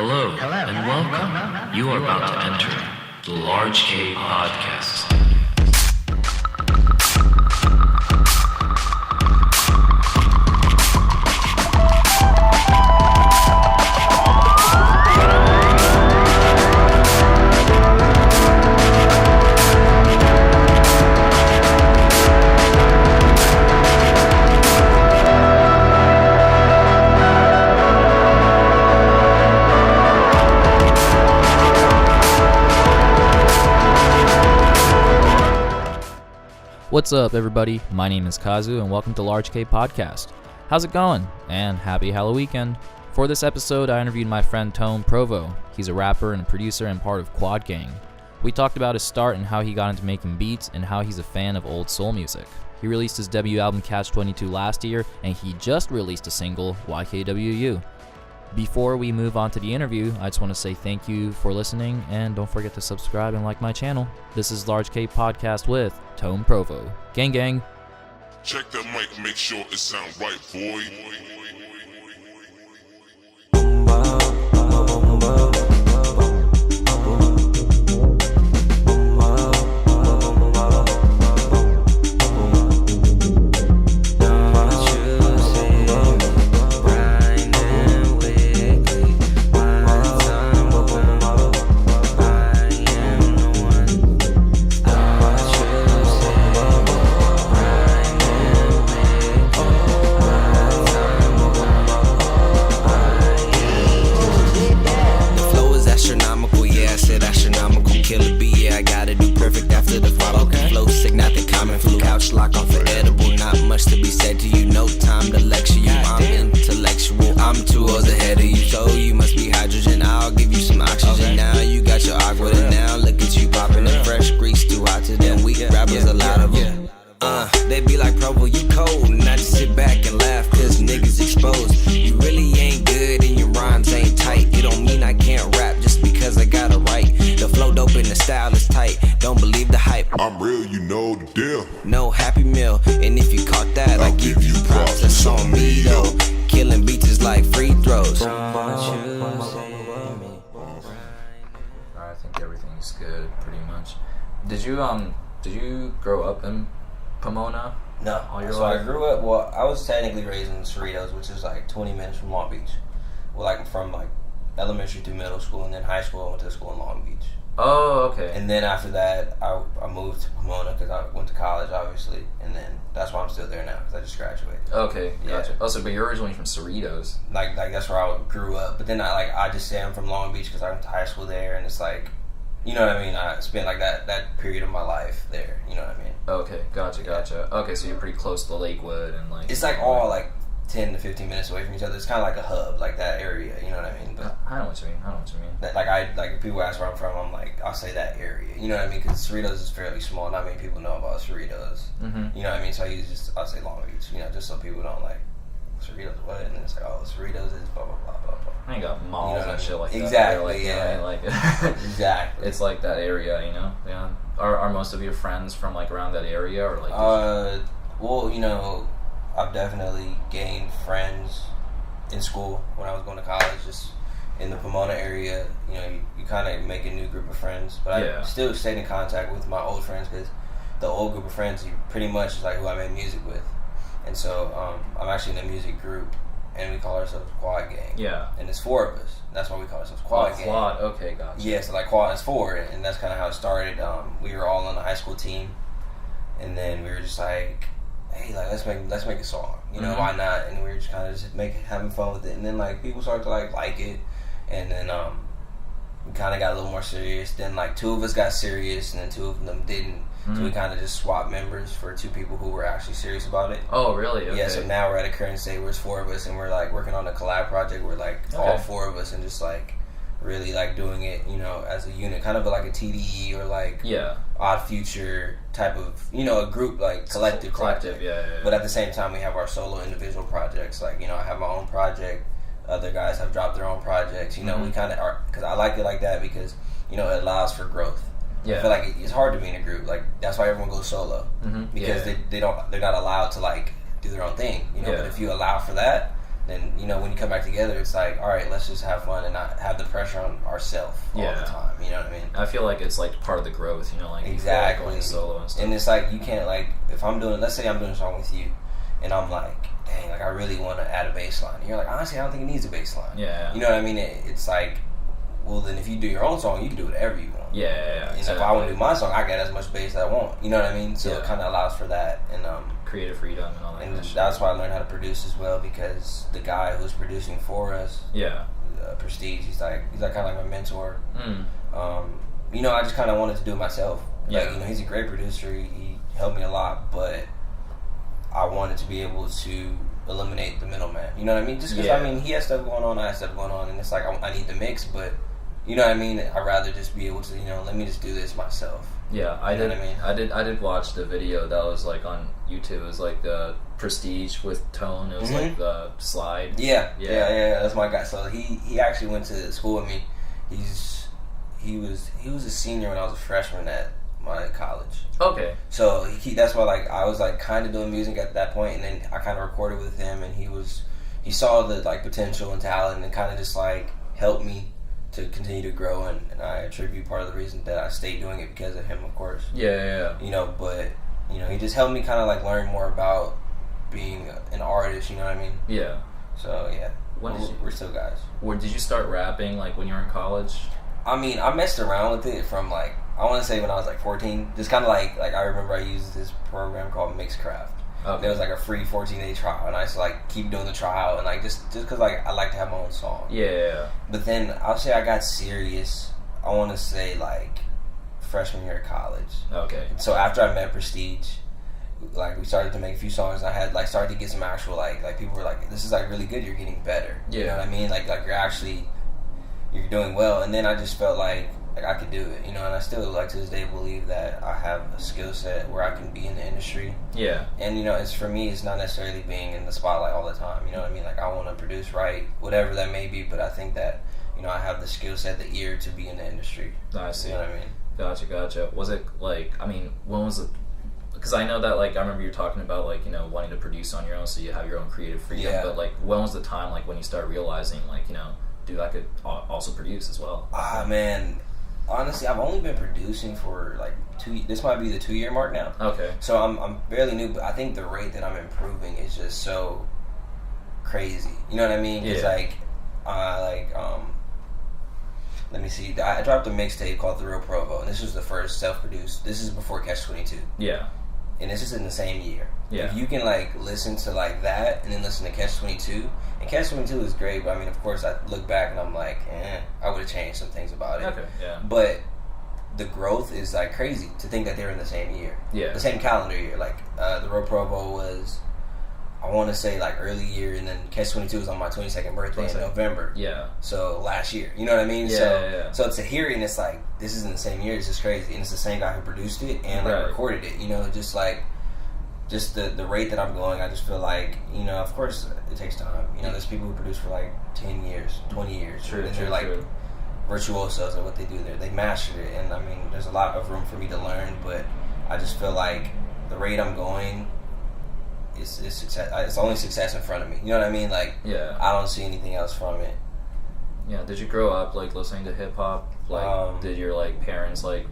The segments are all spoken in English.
Hello, and welcome. You are about to enter the Large K Podcast. What's up, everybody? My name is Kazu, and welcome to Large K Podcast. How's it going? And happy Halloween. For this episode, I interviewed my friend Tone Provo. He's a rapper and producer and part of Quad Gang. We talked about his start and how he got into making beats and how he's a fan of old soul music. He released his debut album Catch22 last year, and he just released a single, YKWU. Before we move on to the interview, I just want to say thank you for listening, and don't forget to subscribe and like my channel. This is Large K Podcast with Tone Provo. Gang gang. Check the mic, make sure it sound right, boy. Lock on for edible, not much to be said to you, no time to lecture you. I'm intellectual, I'm 2 hours ahead of you, so you must be hydrogen, I'll give you some oxygen. Now you got your aqua, and now look at you popping the fresh grease, too hot to them weak rappers, a lot of them. They be like, Provo, you cold, and I just sit back and laugh, cause niggas exposed. You really ain't good and your rhymes ain't tight. It don't mean I can't rap just because I got it right. The flow dope and the style is tight, don't believe the hype. I'm real, you know the deal. No Happy Meal, and if you caught that, I give you props, that's on me though. Killing beats is like free throws. I think everything's good, pretty much. Did you grow up in Pomona? No, all your so life? I grew up, well, I was technically raised in Cerritos, which is like 20 minutes from Long Beach. Well, like from like elementary through middle school, and then high school, I went to school in Long Beach. Oh, okay. And then after that, I moved to Pomona because I went to college, obviously, and then that's why I'm still there now, because I just graduated. Okay, gotcha. Yeah. Also, but you're originally from Cerritos. Like that's where I grew up, but then I just say I'm from Long Beach because I went to high school there, and it's like, you know what I mean? I spent like that period of my life there, you know what I mean? Okay, gotcha. Okay, so you're pretty close to Lakewood and like... It's like all like 10 to 15 minutes away from each other. It's kind of like a hub, like that area, you know what I mean? But I know what you mean. like if people ask where I'm from, I'm like, I'll say that area, you know what I mean? Because Cerritos is fairly small, not many people know about Cerritos, you know what I mean? So I'll say Long Beach, you know, just so people don't like, Cerritos what? And then it's like, oh, Cerritos is blah, blah, blah, blah, blah. I ain't got malls, you know, and shit like that. Exactly, yeah. like, exactly. It's like that area, you know? Yeah. Are most of your friends from like around that area, or like? Well, you know, I've definitely gained friends in school when I was going to college, just in the Pomona area. You know, you kind of make a new group of friends, but I still stayed in contact with my old friends because the old group of friends pretty much is like who I made music with. And so I'm actually in a music group, and we call ourselves Quad Gang. Yeah. And it's 4 of us. That's why we call ourselves Quad Gang. Quad, okay, gotcha. Yeah, so like Quad is 4, and that's kind of how it started. We were all on the high school team, and then we were just like, hey, like let's make a song. You know, why not? And we were just kind of having fun with it. And then like people started to like it, and then we kind of got a little more serious. Then like 2 of us got serious, and then 2 of them didn't. So we kind of just swapped members for 2 people who were actually serious about it. Oh, really? Okay. Yeah, so now we're at a current state where it's 4 of us, and we're like working on a collab project where like all 4 of us, and just like really like doing it, you know, as a unit, kind of like a TDE or like Odd Future type of, you know, a group, like collective project. Yeah. But at the same time, we have our solo individual projects. Like, you know, I have my own project. Other guys have dropped their own projects. You know, we kind of are, because I like it like that because, you know, it allows for growth. Yeah. I feel like it's hard to be in a group. Like, that's why everyone goes solo. Because they're not allowed to like do their own thing. You know, but if you allow for that, then, you know, when you come back together, it's like, all right, let's just have fun and not have the pressure on ourselves all the time. You know what I mean? I feel like it's like part of the growth, you know, like exactly going solo and stuff. And it's like, you can't, like, if I'm doing, let's say I'm doing a song with you, and I'm like, dang, like I really want to add a bass line. And you're like, honestly, I don't think it needs a bass line. Yeah. You know what I mean? It's like, well, then if you do your own song, you can do whatever you want. Yeah. And if I want to do my song, I get as much bass as I want. You know what I mean? So it kind of allows for that. And creative freedom and all that. And that's why I learned how to produce as well, because the guy who's producing for us, Prestige, he's like kind of like my mentor. You know, I just kind of wanted to do it myself. Like, you know, he's a great producer. He helped me a lot, but I wanted to be able to eliminate the middleman. You know what I mean? Just because, I mean, he has stuff going on, I have stuff going on, and it's like I need the mix, but you know what I mean? I'd rather just be able to, you know, let me just do this myself. Yeah, I did watch the video that was like on YouTube. It was like the Prestige with Tone. It was like the slide. Yeah, that's my guy. So he actually went to school with me. He was a senior when I was a freshman at my college. Okay. So that's why, like, I was like kind of doing music at that point, and then I kind of recorded with him, and he saw the like potential and talent, and kind of just like helped me to continue to grow, and I attribute part of the reason that I stayed doing it because of him, of course. Yeah. You know, but you know, he just helped me kind of like learn more about being an artist. You know what I mean? Yeah. So yeah, we're still guys. Did you start rapping like when you were in college? I mean, I messed around with it from like, I want to say when I was like 14. Just kind of like I remember I used this program called Mixcraft. Okay. There was like a free 14-day trial, and I used to like keep doing the trial, and like just because like I like to have my own song. Yeah. But then I'll say I got serious, I want to say like freshman year of college. Okay. So after I met Prestige, like we started to make a few songs, and I had like started to get some actual like people were like, this is like really good, you're getting better. Yeah. You know what I mean? Like you're doing well, and then I just felt like I could do it, you know, and I still, like, to this day believe that I have a skill set where I can be in the industry. Yeah. And, you know, it's for me, it's not necessarily being in the spotlight all the time, you know what I mean? Like, I want to produce, write, whatever that may be, but I think that, you know, I have the skill set, the ear to be in the industry. I see. You know what I mean? Gotcha. Was it, like, I mean, when was it? Because I know that, like, I remember you talking about, like, you know, wanting to produce on your own so you have your own creative freedom, but, like, when was the time, like, when you start realizing, like, you know, dude, I could also produce as well? Man. Honestly, I've only been producing for like this might be the 2-year mark now. Okay. So I'm fairly new, but I think the rate that I'm improving is just so crazy. You know what I mean? It's like, let me see. I dropped a mixtape called Tone Provo, and this was the first self-produced. This is before Catch22. Yeah. And this is in the same year. Yeah. If you can like listen to like that and then listen to Catch22, and Catch22 is great, but I mean, of course, I look back and I'm like, I would have changed some things about it. Okay. Yeah. But the growth is like crazy to think that they're in the same year. Yeah. The same calendar year. Like the Tone Provo was, I want to say like early year, and then Catch22 was on my 22nd birthday in November. Yeah. So last year, you know what I mean? Yeah. So to hear it, and it's like, this is in the same year, it's just crazy. And it's the same guy who produced it and like recorded it, you know, just like, just the rate that I'm going, I just feel like, you know, of course it takes time. You know, there's people who produce for like 10 years, 20 years. And they're like virtuosos at what they do there. They mastered it, and I mean, there's a lot of room for me to learn, but I just feel like the rate I'm going, it's success. It's only success in front of me. You know what I mean? Like, I don't see anything else from it. Yeah. Did you grow up like listening to hip hop? Like, did your like parents like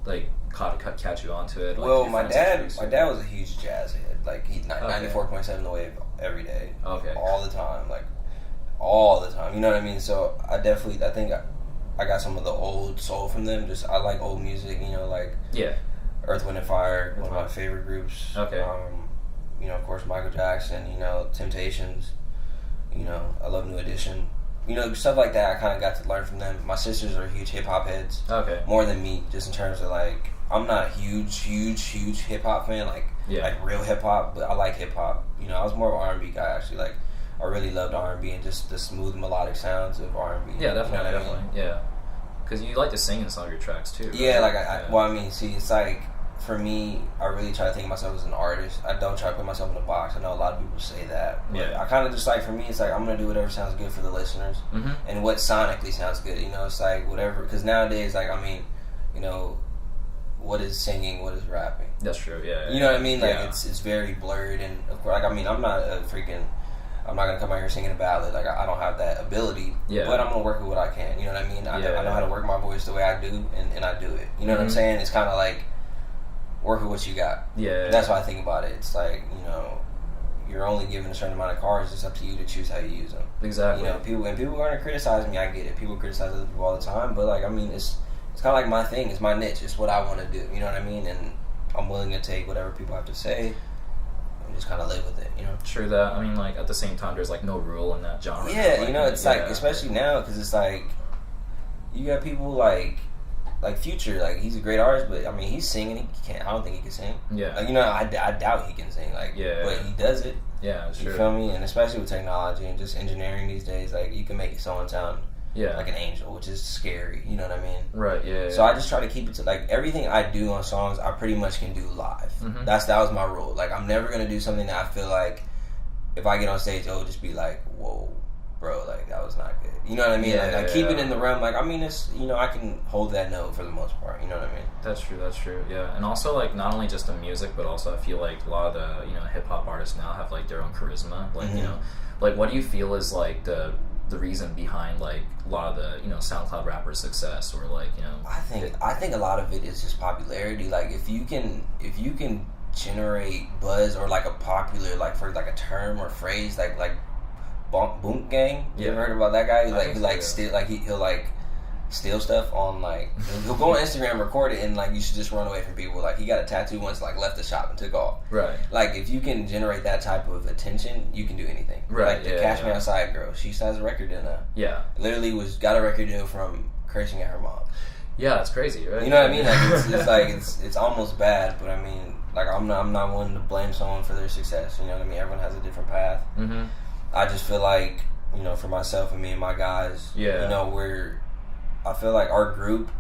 catch you onto it? Like, well, my dad was a huge jazz head. Like, he 94.7 The Wave every day. Okay. All the time. Like, all the time. You know what I mean? So I think I got some of the old soul from them. Just, I like old music. You know, like Earth, Wind and Fire, one of my favorite groups. Okay. You know, of course, Michael Jackson, you know, Temptations, you know, I love New Edition. You know, stuff like that I kind of got to learn from them. My sisters are huge hip-hop heads. Okay. More than me, just in terms of, like, I'm not a huge hip-hop fan, like real hip-hop, but I like hip-hop. You know, I was more of an R&B guy, actually. Like, I really loved R&B and just the smooth melodic sounds of R&B. Yeah, definitely, definitely. Yeah. Because you like to sing in some of your tracks, too. Right? Yeah, like, well, I mean, see, it's like, for me, I really try to think of myself as an artist. I don't try to put myself in a box. I know a lot of people say that. But I kind of just like, for me, it's like, I'm going to do whatever sounds good for the listeners. Mm-hmm. And what sonically sounds good. You know, it's like whatever. Because nowadays, like, I mean, you know, what is singing, what is rapping? That's true, yeah. You know what I mean? Like, it's very blurred. And, of course, like, I mean, I'm not a freaking I'm not gonna come out here singing a ballad. Like I don't have that ability. Yeah. But I'm gonna work with what I can. You know what I mean? I know how to work my voice the way I do, and I do it. You know what I'm saying? It's kind of like work with what you got. Yeah. And that's why I think about it. It's like, you know, you're only given a certain amount of cards. It's up to you to choose how you use them. Exactly. You know, people are gonna criticize me. I get it. People criticize other people all the time. But like, I mean, it's kind of like my thing. It's my niche. It's what I want to do. You know what I mean? And I'm willing to take whatever people have to say. Just kind of live with it, you know. True that. I mean, like at the same time, there's like no rule in that genre. Yeah, like, you know, it's like especially now because it's like you got people like Future, like he's a great artist, but I mean he's singing. He can't. I don't think he can sing. Yeah. Like, you know, I doubt he can sing. Like, but he does it. Yeah, it's true. You feel me? And especially with technology and just engineering these days, like you can make someone sound like an angel, which is scary. You know what I mean? Right. Yeah. So I just try to keep it to like everything I do on songs, I pretty much can do live. Mm-hmm. That was my rule. Like I'm never gonna do something that I feel like if I get on stage, it'll just be like, whoa, bro, like that was not good. You know what I mean? Yeah, like keep it in the realm. Like I mean, it's, you know, I can hold that note for the most part. You know what I mean? That's true. That's true. Yeah, and also like not only just the music, but also I feel like a lot of the, you know, hip hop artists now have like their own charisma. Like you know, like what do you feel is like the reason behind like a lot of the, you know, SoundCloud rappers' success, or like, you know, I think a lot of it is just popularity. Like if you can generate buzz or like a popular, like for like a term or phrase, like Boom Gang. You ever heard about that guy? He'll like steal stuff on like he'll go on Instagram, record it, and like you should just run away from people. Like he got a tattoo once, like left the shop and took off. Right. Like if you can generate that type of attention, you can do anything. Right. Like the Cash Me Outside girl, she has a record deal now. Yeah. Literally got a record deal from cursing at her mom. Yeah, it's crazy, right? You know what I mean? Like it's almost bad, but I mean, like I'm not one to blame someone for their success. You know what I mean? Everyone has a different path. Mm-hmm. I just feel like, you know, for myself and me and my guys, you know, I feel like our group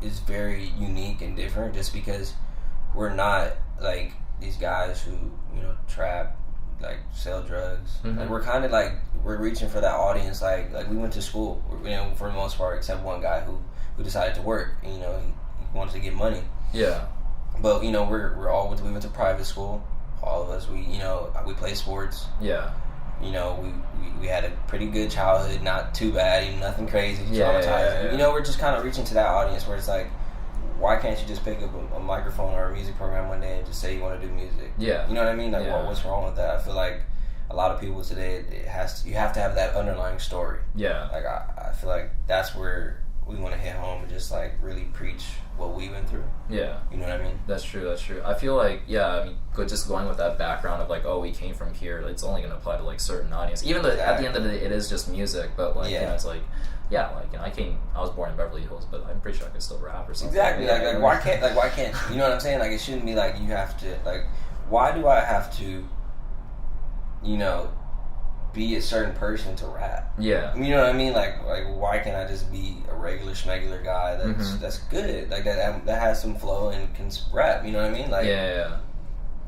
is very unique and different just because we're not like these guys who, you know, trap, like sell drugs. Mm-hmm. Like we're kind of like, we're reaching for that audience. Like we went to school, you know, for the most part, except one guy who decided to work. You know, he wanted to get money. Yeah. But, you know, we went to private school. All of us, we play sports. Yeah. You know, we had a pretty good childhood, not too bad, even nothing crazy, traumatizing. Yeah. You know, we're just kind of reaching to that audience where it's like, why can't you just pick up a microphone or a music program one day and just say you want to do music? Yeah. You know what I mean? Like, what's wrong with that? I feel like a lot of people today, you have to have that underlying story. Yeah. Like, I feel like that's where we want to hit home and just, like, really preach what we went through. Yeah. You know what I mean? That's true. I feel like, I mean, just going with that background of, like, oh, we came from here, it's only going to apply to, like, certain audience. Even though at the end of the day, it is just music, but, like, you know, it's like, like, you know, I was born in Beverly Hills, but I'm pretty sure I could still rap or something. Exactly. Like why can't, you know what I'm saying? Like, it shouldn't be like you have to, like, why do I have to, you know, be a certain person to rap? Yeah. You know what I mean? Like why can't I just be a regular schmegular guy that's good, like that has some flow and can rap? You know what I mean? Like, yeah.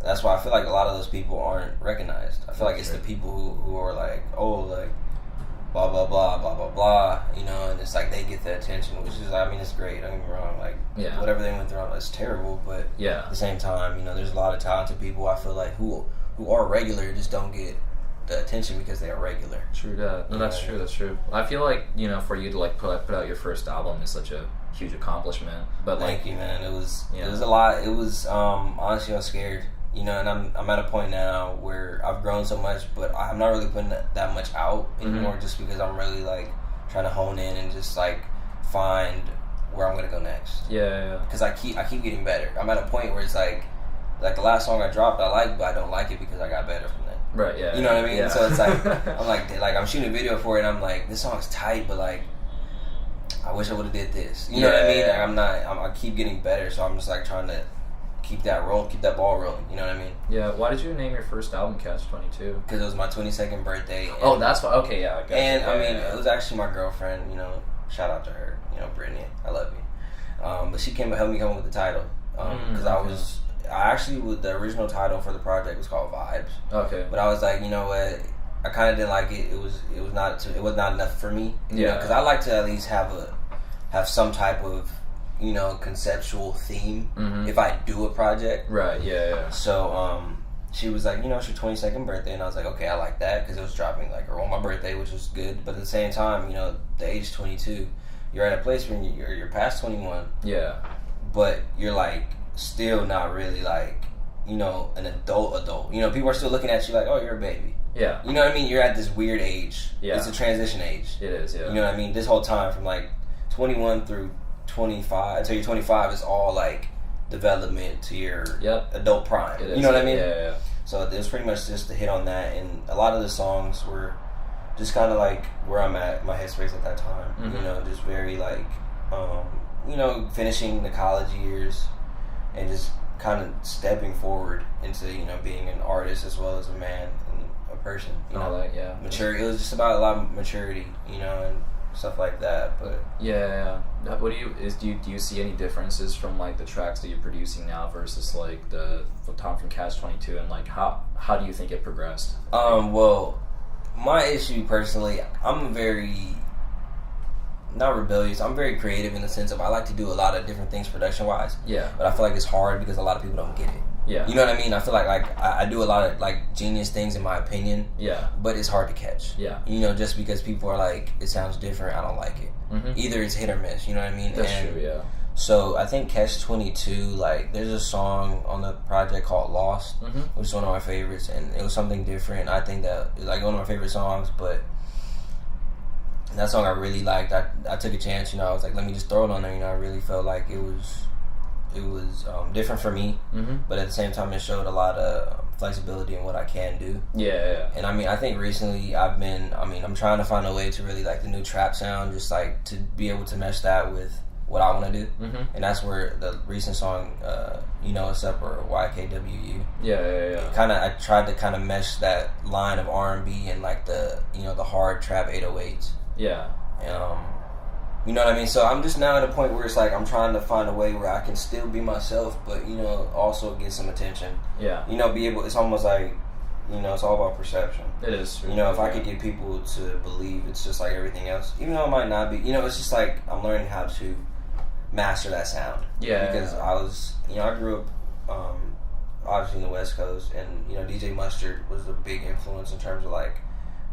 That's why I feel like a lot of those people aren't recognized. I feel like it's the people who are like, oh, like blah blah blah blah blah blah, you know, and it's like they get the attention, which is, I mean, it's great. Don't get me wrong. Like, whatever they went through, it's terrible, but at the same time, you know, there's a lot of talented people I feel like who are regular just don't get the attention because they are regular. True that. No, that's true. That's true. I feel like, you know, for you to like put out your first album is such a huge accomplishment. But like, thank you, man. It was a lot. It was honestly, I was scared. You know, and I'm at a point now where I've grown so much, but I'm not really putting that much out anymore, just because I'm really like trying to hone in and just like find where I'm gonna go next. Yeah. Because I keep getting better. I'm at a point where it's like the last song I dropped I like, but I don't like it because I got better from that. Right. Yeah. You know what I mean? Yeah. So it's like I'm shooting a video for it, and I'm like, this song's tight, but like I wish I would have did this. You know what I mean? Like I keep getting better, so I'm just like trying to keep that ball rolling. You know what I mean? Yeah. Why did you name your first album Catch22? Because it was my 22nd birthday. Oh, that's why. Okay, yeah. I got and I mean, it was actually my girlfriend. You know, shout out to her. You know, Brittany, I love you. But she helped me come up with the title because the original title for the project was called Vibes. Okay. But I was like, you know what? I kind of didn't like it. It was not enough for me. Yeah. Because I like to at least have some type of, you know, conceptual theme if I do a project. Right. Yeah. So she was like, you know, it's your 22nd birthday, and I was like, okay, I like that, because it was dropping like on my birthday, which was good. But at the same time, you know, the age 22, you're at a place when you're past 21. Yeah. But you're like still not really like, you know, an adult. You know, people are still looking at you like, oh, you're a baby. Yeah. You know what I mean? You're at this weird age. Yeah. It's a transition age. It is, yeah. You know what I mean? This whole time from like 21 through 25 until you're 25 is all like development to your adult prime. You know what I mean? Yeah. So it was pretty much just to hit on that, and a lot of the songs were just kind of like where I'm at, my headspace at that time. Mm-hmm. You know, just very like, you know, finishing the college years and just kind of stepping forward into, you know, being an artist as well as a man and a person. You know, like, yeah. Maturity. It was just about a lot of maturity, you know, and stuff like that. But yeah. What do you see any differences from like the tracks that you're producing now versus like the Tom from Catch22, and like how do you think it progressed? Well, my issue personally, I'm very not rebellious. I'm very creative in the sense of I like to do a lot of different things production wise. Yeah. But I feel like it's hard because a lot of people don't get it. Yeah. You know what I mean? I feel like I do a lot of like genius things in my opinion. Yeah. But it's hard to catch. Yeah. You know, just because people are like, it sounds different, I don't like it. Mm-hmm. Either it's hit or miss. You know what I mean? That's true. Yeah. So I think Catch22, like, there's a song on the project called Lost, mm-hmm. which is one of my favorites, and it was something different. I think that like one of my favorite songs, but that song I really liked. I took a chance, you know. I was like, let me just throw it on there. You know, I really felt like it was different for me, mm-hmm. but at the same time, it showed a lot of flexibility in what I can do. Yeah. And I mean, I think recently I'm trying to find a way to really like the new trap sound, just like to be able to mesh that with what I want to do. Mm-hmm. And that's where the recent song, You Know What's Up, or YKWU. Yeah. I tried to kind of mesh that line of R&B and like the, you know, the hard trap 808s. Yeah. You know what I mean? So I'm just now at a point where it's like I'm trying to find a way where I can still be myself, but, you know, also get some attention. Yeah. You know, it's almost like, you know, it's all about perception. It is true. You know, if I could get people to believe it's just like everything else, even though it might not be, you know, it's just like I'm learning how to master that sound. Yeah. Because I grew up obviously in the West Coast, and, you know, DJ Mustard was a big influence in terms of like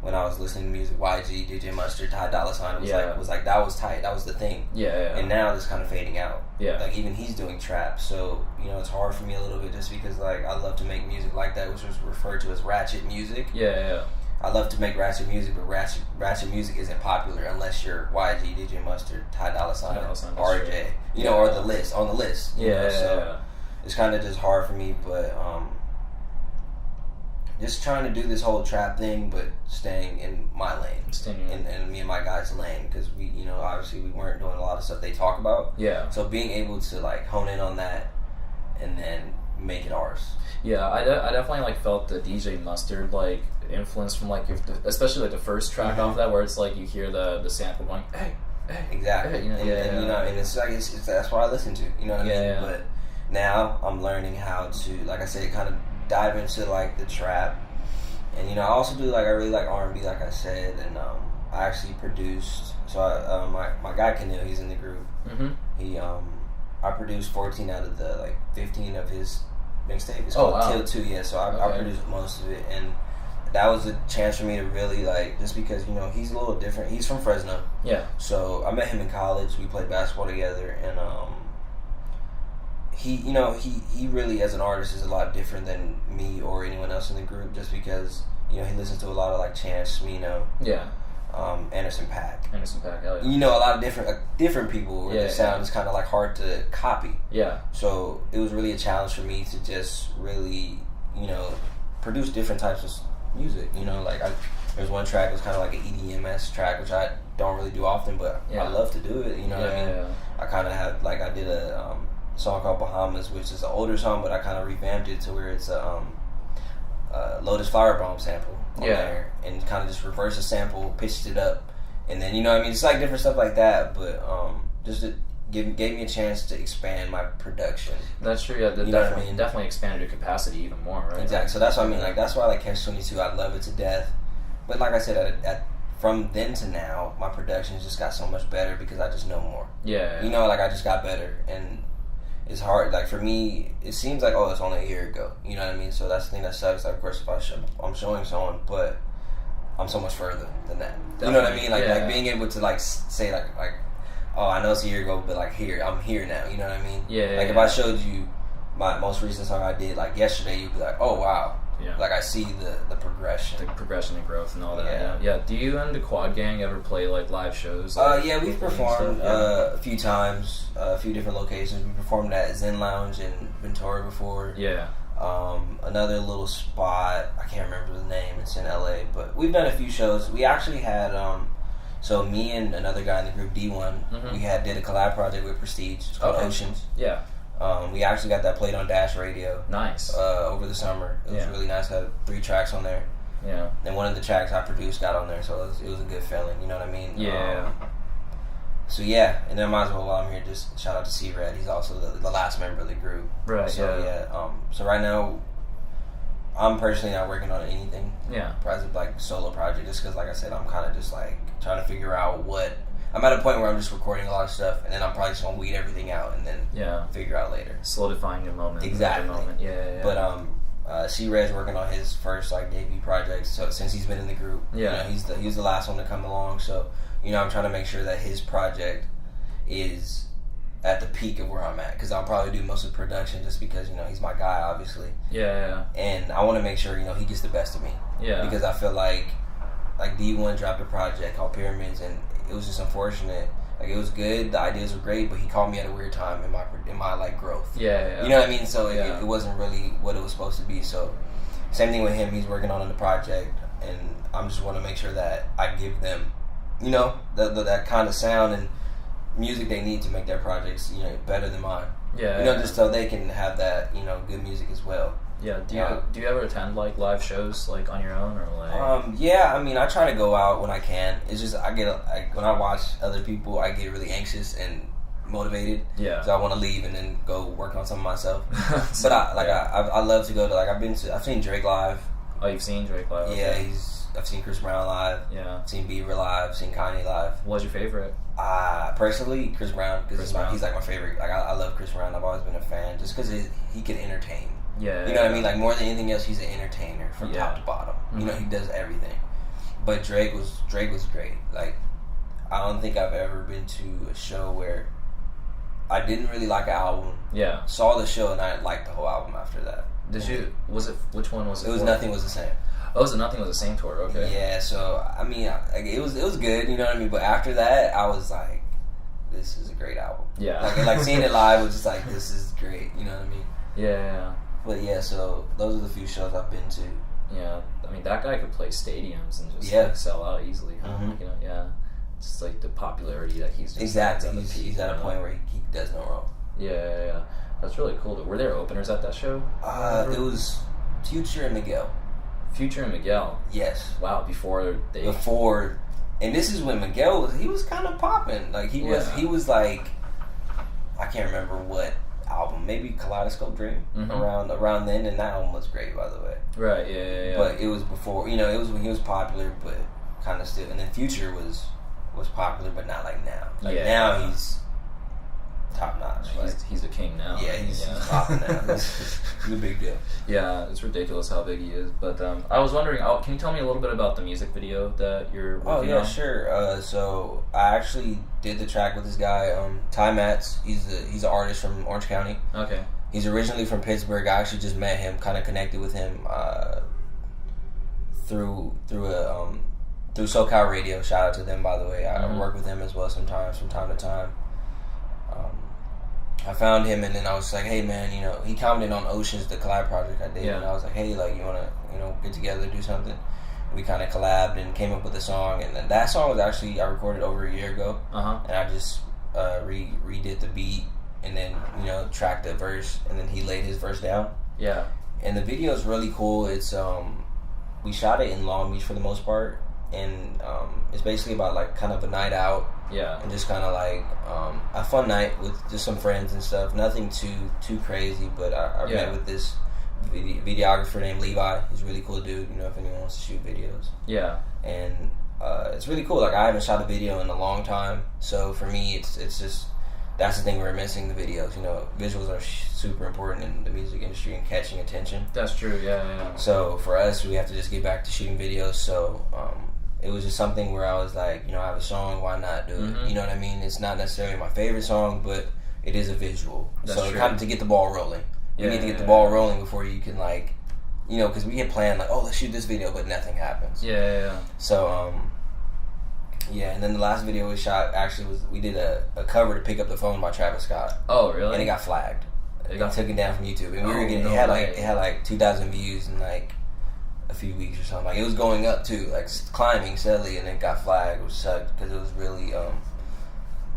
when I was listening to music. YG, DJ Mustard, Ty Dolla $ign was like that was tight, that was the thing. Yeah. And now it's kind of fading out. Yeah. Like even he's doing trap, so, you know, it's hard for me a little bit just because like I love to make music like that, which was referred to as ratchet music. Yeah. I love to make ratchet music, but ratchet music isn't popular unless you're YG, DJ Mustard, Ty Dolla $ign, RJ, you know, or on the list. You know? So it's kind of just hard for me, but just trying to do this whole trap thing, but staying in my lane, and me and my guys' lane, because we, you know, obviously we weren't doing a lot of stuff they talk about. Yeah. So being able to like hone in on that, and then make it ours. Yeah, I definitely like felt the DJ Mustard like influence from like especially like the first track mm-hmm. off that, where it's like you hear the sample going hey exactly, hey, you know, and you know, and it's like it's that's what I listen to, you know what I mean? Yeah. But now I'm learning how to, like I said, kind of dive into like the trap, and, you know, I also do like, I really like R&B, like I said, and I actually produced. So my guy Kanil, he's in the group. Mm-hmm. I produced 14 out of the like 15 of his mixtape. It's called Till 2, yeah. So I produced most of it, and that was a chance for me to really like, just because, you know, he's a little different. He's from Fresno. Yeah. So I met him in college. We played basketball together, and he, you know, he really as an artist is a lot different than me or anyone else in the group, just because, you know, he listens to a lot of like Chance, Smino. Yeah. Anderson Paak, hell yeah. You know, a lot of different people where the sound is kind of like hard to copy. Yeah. So it was really a challenge for me to just really, you know, produce different types of music. You know, like there's one track that was kind of like an EDMS track, which I don't really do often, but I love to do it. You know what I mean? Yeah. I kind of have, like, I did a song called Bahamas, which is an older song, but I kind of revamped it to where it's a Lotus Flower Bomb sample on there, and kind of just reversed the sample, pitched it up, and then, you know what I mean, it's like different stuff like that, but just it gave me a chance to expand my production. That's true. Yeah, definitely expanded your capacity even more, right? Exactly. So that's what I mean. Like, that's why I like Catch22. I love it to death. But like I said, from then to now, my production just got so much better because I just know more. Yeah. You know, like, I just got better, and it's hard. Like for me, it seems like it's only a year ago. You know what I mean? So that's the thing that sucks. Like, of course, if I'm showing someone, but I'm so much further than that. Definitely. You know what I mean? Like being able to like say like oh, I know it's a year ago, but like I'm here now. You know what I mean? Yeah. Like if I showed you my most recent song I did like yesterday, you'd be like, oh wow. Yeah. Like I see the progression. The progression and growth and all that. Yeah. Do you and the Quad Gang ever play like live shows? Like, yeah, we've performed a few times, a few different locations. We performed at Zen Lounge in Ventura before. Yeah. Another little spot, I can't remember the name, it's in LA, but we've done a few shows. We actually had so me and another guy in the group, D1, we did a collab project with Prestige. It's called Oceans. Yeah. We actually got that played on Dash Radio. Nice. Over the summer. It was really nice. Had 3 tracks on there. Yeah. And one of the tracks I produced got on there, so it was a good feeling. You know what I mean? Yeah. So yeah, and then I might as well, while I'm here, just shout out to C-Red. He's also the last member of the group. Right. So so right now, I'm personally not working on anything. Yeah. Like solo project, just because, like I said, I'm kind of just like trying to figure out what. I'm at a point where I'm just recording a lot of stuff, and then I'm probably just gonna weed everything out, and then figure out later. Solidifying your moment. Exactly. Moment. Yeah. But C-Red's working on his first like debut project. So since he's been in the group, he's the last one to come along. So I'm trying to make sure that his project is at the peak of where I'm at, because I'll probably do most of the production just because he's my guy, obviously. Yeah. And I want to make sure he gets the best of me. Yeah. Because I feel like D1 dropped a project called Pyramids, and it was just unfortunate. Like, it was good, the ideas were great, but he called me at a weird time in my like growth. Yeah. You know what I mean? So it wasn't really what it was supposed to be. So same thing with him. He's working on the project, and I'm just want to make sure that I give them, that kind of sound and music they need to make their projects, better than mine. Yeah. Just so they can have that, good music as well. Yeah. Do you ever attend like live shows like on your own, or like? Yeah. I mean, I try to go out when I can. It's just when I watch other people, I get really anxious and motivated. Yeah. So I want to leave and then go work on something myself. But I love to go to I've seen Drake live. Oh, you've seen Drake live? Okay. Yeah. I've seen Chris Brown live. Yeah. I've seen Bieber live. Seen Kanye live. What's your favorite? Personally, Chris Brown, because he's like my favorite. Like I love Chris Brown. I've always been a fan, just because he can entertain. Yeah. You know what I mean? Like, more than anything else, he's an entertainer from top to bottom. Mm-hmm. He does everything. But Drake was great. Like, I don't think I've ever been to a show where I didn't really like an album. Yeah. Saw the show and I liked the whole album after that. Which one was it? It was Nothing Was the Same. Oh, so Nothing Was the Same tour, okay. Yeah, so, I mean, it was good, you know what I mean? But after that, I was like, this is a great album. Yeah. Like seeing it live was just like, this is great, you know what I mean? Yeah. But yeah, so those are the few shows I've been to. Yeah, I mean, that guy could play stadiums and just sell out easily. Huh? Mm-hmm. Just like the popularity that he's just exactly. He's at a point where he does no wrong. Yeah. That's really cool. Were there openers at that show? It was Future and Miguel. Future and Miguel. Yes. Wow. Before, and this is when Miguel was kind of popping. Like he was like, I can't remember what album, maybe Kaleidoscope Dream, around then, and that album was great, by the way. Right. Yeah. But it was before, it was when he was popular, but kind of still. And then Future was popular, but not like now. Now he's top notch. He's a king now. Yeah, he's popping now. He's a big deal. Yeah, it's ridiculous how big he is. But I was wondering, can you tell me a little bit about the music video that you're working on? Oh yeah, sure. So I actually did the track with this guy, Ty Matz. He's an artist from Orange County. Okay. He's originally from Pittsburgh. I actually just met him, kind of connected with him through SoCal Radio. Shout out to them, by the way. I work with them as well sometimes, from time to time. I found him, and then I was like, hey man, he commented on Oceans, the collab project I did, and I was like, hey, like, you want to, get together, do something? We kind of collabed and came up with a song, and then that song was actually, I recorded over a year ago, and I just redid the beat, and then, tracked the verse, and then he laid his verse down. Yeah. And the video is really cool. It's, we shot it in Long Beach for the most part, and it's basically about like kind of a night out. Yeah. And just kind of like a fun night with just some friends and stuff. Nothing too crazy, but I met with this videographer named Levi. He's a really cool dude, if anyone wants to shoot videos. Yeah. And it's really cool. Like, I haven't shot a video in a long time, so for me it's just that's the thing we're missing, the videos. You know, visuals are super important in the music industry and catching attention. That's true, yeah. So for us, we have to just get back to shooting videos. So it was just something where I was like, you know, I have a song, why not do it? You know what I mean? It's not necessarily my favorite song, but it is a visual. That's so true. kind of to get the ball rolling. You need to get the ball rolling before you can, like, you know, because we had planned, like, oh, let's shoot this video, but nothing happens. Yeah. So, yeah, and then the last video we shot actually was, we did a cover to Pick Up the Phone by Travis Scott. Oh, really? And it got flagged. They took it down from YouTube. And we were getting, it had like 2,000 views in like a few weeks or something. Like, it was going up too, like climbing steadily, and it got flagged, which sucked because it was really,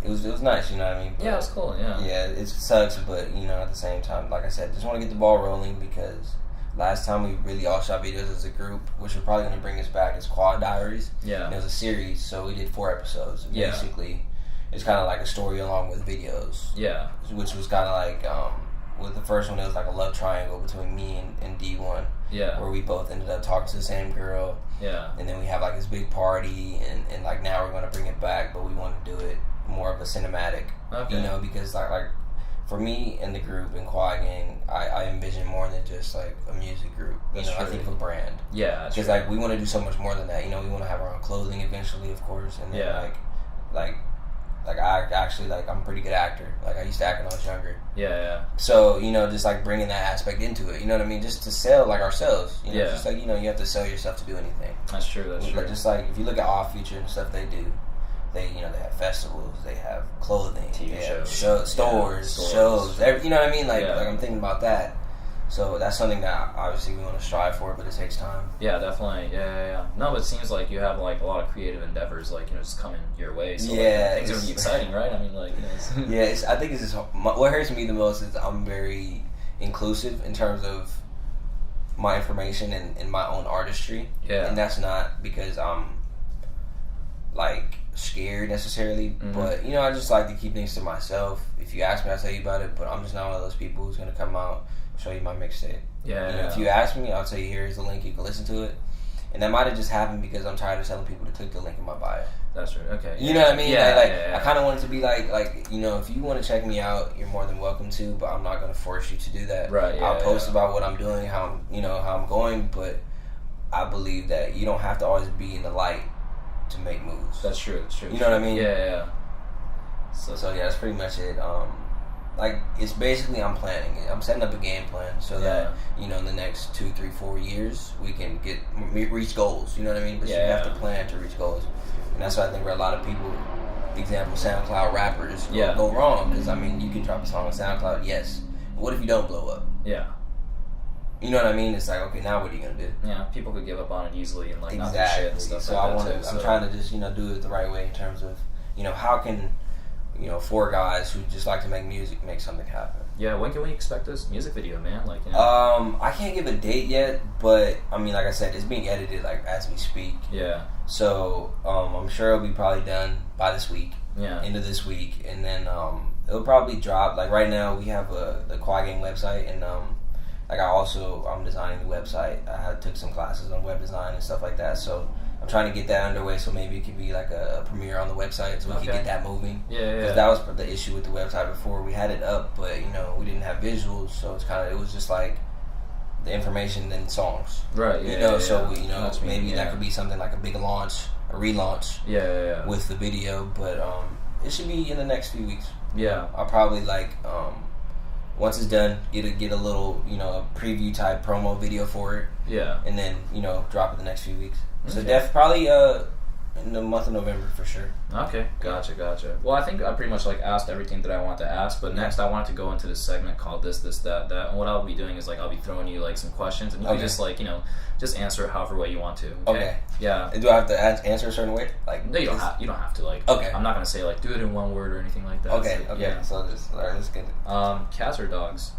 it was nice, you know what I mean? But, yeah, it was cool, yeah. Yeah, it sucks, but, you know, at the same time, like I said, just want to get the ball rolling because last time we really all shot videos as a group, which is probably going to bring us back, is Quad Diaries. Yeah. And it was a series, so we did 4 episodes. Yeah. Basically, it's kind of like a story along with videos. Yeah. Which was kind of like, with the first one, it was like a love triangle between me and D1. Yeah. Where we both ended up talking to the same girl. Yeah. And then we have like this big party, and like now we're going to bring it back, but we want to do it more of a cinematic. Okay. You know, because like for me and the group in Quad Gang, I envision more than just like a music group. You know, I think of a brand. Yeah. Because like we want to do so much more than that. You know, we want to have our own clothing eventually, of course, and then like I actually, like, I'm a pretty good actor. Like, I used to act when I was younger. Yeah. So, you know, just like bringing that aspect into it. You know what I mean? Just to sell like ourselves. You know, just like, you know, you have to sell yourself to do anything. That's true. That's true. Just like if you look at Off Future and stuff they do. They, you know, they have festivals, they have clothing, TV shows, stores, shows. You know what I mean? Like I'm thinking about that. So that's something that obviously we want to strive for, but it takes time. Yeah, definitely. Yeah. No, but it seems like you have like a lot of creative endeavors, like, you know, just coming your way. So things are gonna be exciting, right? I mean, like, you know, I think it's just what hurts me the most is I'm very inclusive in terms of my information and my own artistry. Yeah, and that's not because I'm like scared necessarily, but, you know, I just like to keep things to myself. If you ask me, I'll tell you about it, but I'm just not one of those people who's gonna come out and show you my mixtape. Yeah. You know, if you ask me, I'll tell you, here's the link, you can listen to it. And that might have just happened because I'm tired of telling people to click the link in my bio. That's right. Okay. You know what I mean? I kind of want it to be like, you know, if you want to check me out, you're more than welcome to, but I'm not going to force you to do that. Right. Yeah, I'll post about what I'm doing, how I'm going, but I believe that you don't have to always be in the light to make moves. That's true. That's true. You know what I mean? Yeah. So yeah, that's pretty much it. Like, it's basically I'm planning it. I'm setting up a game plan so that, you know, in the next 2, 3, 4 years we can reach goals. You know what I mean? But you have to plan to reach goals, and that's why I think where a lot of people, example SoundCloud rappers, go wrong. Because I mean, you can drop a song on SoundCloud, yes. But what if you don't blow up? Yeah. You know what I mean? It's like, okay, now what are you gonna do? Yeah, people could give up on it easily and like not do shit and stuff. So I'm trying to just, you know, do it the right way in terms of, you know, how can, you know, 4 guys who just like to make music make something happen. Yeah, when can we expect this music video, man? Like, you know. I can't give a date yet, but I mean, like I said, it's being edited like as we speak. Yeah. So I'm sure it'll be probably done by this week. Yeah. End of this week, and then it'll probably drop. Like right now, we have the Quad Gang website, and like I'm designing the website. I took some classes on web design and stuff like that, so I'm trying to get that underway, so maybe it could be like a premiere on the website, so we can get that moving. Yeah. Because that was the issue with the website before. We had it up, but, you know, we didn't have visuals, so it was just like the information and songs. Right. Yeah. You know, so you know, maybe that could be something like a big launch, a relaunch. Yeah. With the video, but it should be in the next few weeks. Yeah. I'll probably like once it's done, get a little, you know, a preview type promo video for it. Yeah. And then, you know, drop it the next few weeks. So probably in the month of November for sure. Okay, gotcha. Well, I think I pretty much like asked everything that I want to ask, but next I wanted to go into this segment called this, that. And what I'll be doing is like I'll be throwing you like some questions, and you can just like, you know, just answer it however way you want to. Okay. Yeah. And do I have to answer a certain way? Like no, you don't have to. Like I'm not gonna say like do it in one word or anything like that. Okay. So, yeah. So just alright, let's get it. Cats or dogs?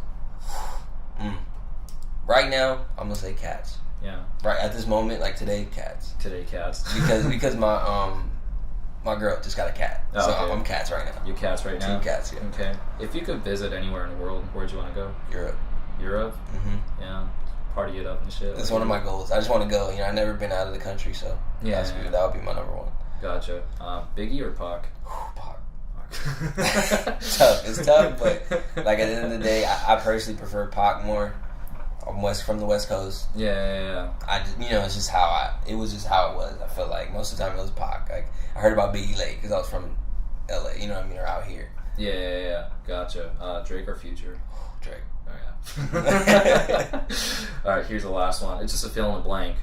Right now, I'm gonna say cats. Yeah. Right at this moment, like today, cats. Because my girl just got a cat, so I'm cats right now. You cats right now. 2 cats. Yeah. Okay. If you could visit anywhere in the world, where'd you want to go? Europe. Mm-hmm. Yeah. Party it up and shit. That's one of my goals. I just want to go. You know, I've never been out of the country, so that would be my number one. Gotcha. Biggie or Paak? Paak. It's tough, but like at the end of the day, I personally prefer Paak more. I'm from the West Coast. Yeah. I just, it's just it was just how it was. I felt like most of the time it was Paak. Like I heard about Biggie late because I was from LA. You know what I mean, or out here. Yeah. Gotcha. Drake or Future? Drake. Oh yeah. All right, here's the last one. It's just a fill in the blank.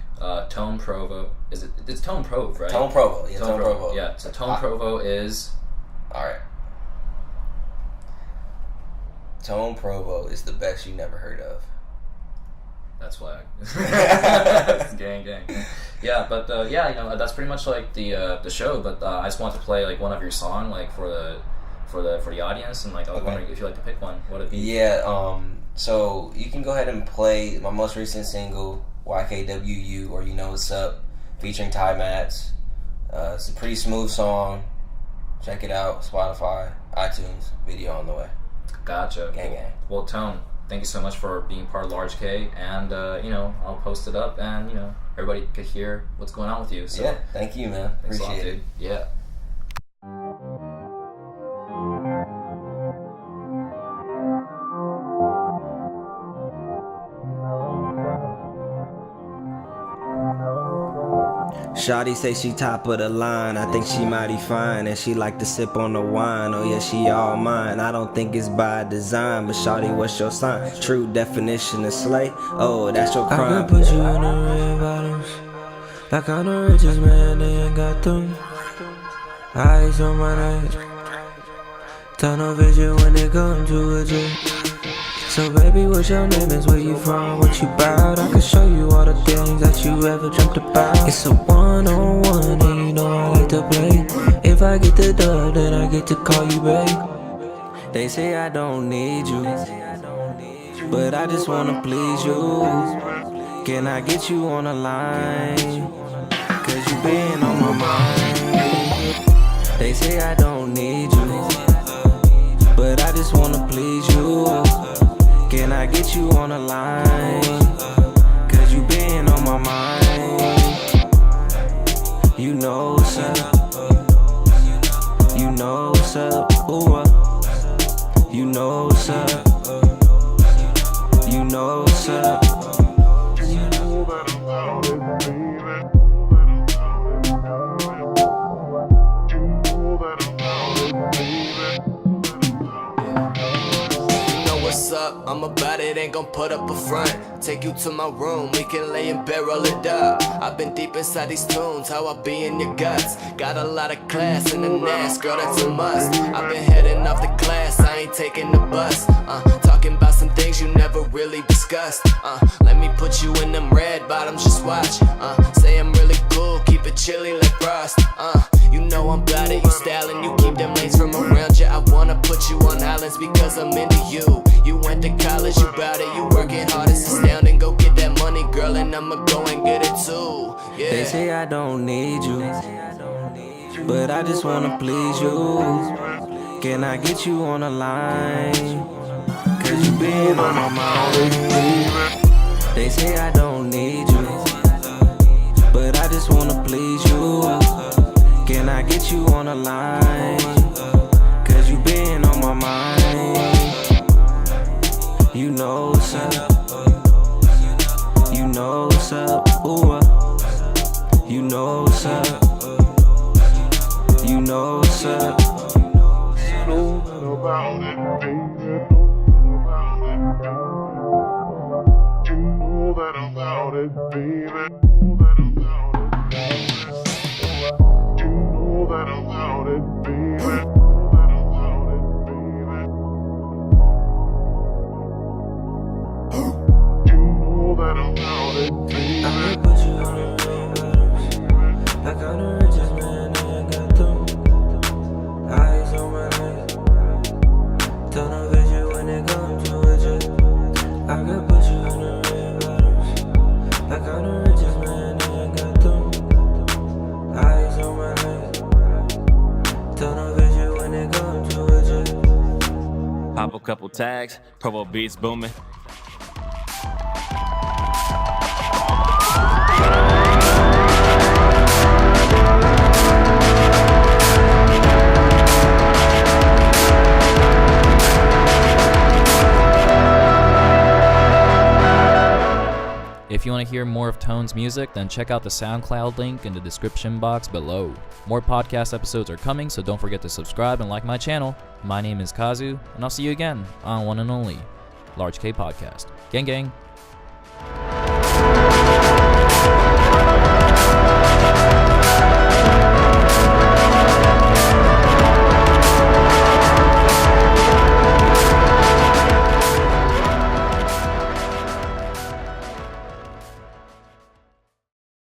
Tone Provo. It's Tone Provo, right? Tone Provo. Yeah, Tone Provo. Yeah. So Tone Provo is. All right. Tone Provo is the best you never heard of. That's why. gang. Yeah, but that's pretty much like the show. But I just want to play like one of your song like for the audience, and like I was wondering if you like to pick one. What would it be? Yeah. So you can go ahead and play my most recent single, YKWU, or You Know What's Up, featuring Ty Mats. It's a pretty smooth song. Check it out. Spotify, iTunes, video on the way. Gotcha. Gang. Well, Tone, thank you so much for being part of Large K, and I'll post it up, and everybody could hear what's going on with you. So. Yeah, thank you, man. Appreciate it. Yeah. Shawty say she top of the line, I think she mighty fine, and she like to sip on the wine, oh yeah, she all mine. I don't think it's by design, but Shawty, what's your sign? True definition of slay, oh, that's your crime. I could put you in the red bottoms, like I'm the richest man, they ain't got them. Eyes on my neck, tunnel vision when it comes to a drink. So baby, what's your name, is where you from, what you bout? I can show you all the things that you ever dreamt about. It's a one-on-one, and you know I like to play. If I get the dub, then I get to call you babe. They say I don't need you, but I just wanna please you. Can I get you on the line? Cause you been on my mind. They say I don't need you, but I just wanna please you. Can I get you on the line? Cause you been on my mind. You know what's up. You know what's up. Ooh, you know what's up. You know what's up. I'm about it, ain't gon' put up a front. Take you to my room, we can lay and barrel it up. I've been deep inside these tunes, how I be in your guts. Got a lot of class in the nest, girl, that's a must. I've been heading off the class, I ain't taking the bus. Talking about some things you never really discussed. Let me put you in them red bottoms, just watch. Say I'm really cool, keep it chilly like frost. You know I'm about it, you stylin', you keep them lanes from around you. I wanna put you on islands because I'm into you. You went to college, you bout it, you working hard, it's astounding. Go get that money, girl, and I'ma go and get it too. Yeah. They say I don't need you, but I just wanna please you. Can I get you on the line? Cause you been on my mind. They say I don't need you, but I just wanna please you. Can I get you on the line? Cause you been on my mind. You know what's up. You know what's up. Ooh, you know what's up. You know what's up. Pop a couple tags, Provo beats booming. If you want to hear more of Tone's music, then check out the SoundCloud link in the description box below. More podcast episodes are coming, so don't forget to subscribe and like my channel. My name is Kazu, and I'll see you again on one and only Large K Podcast. Gang gang.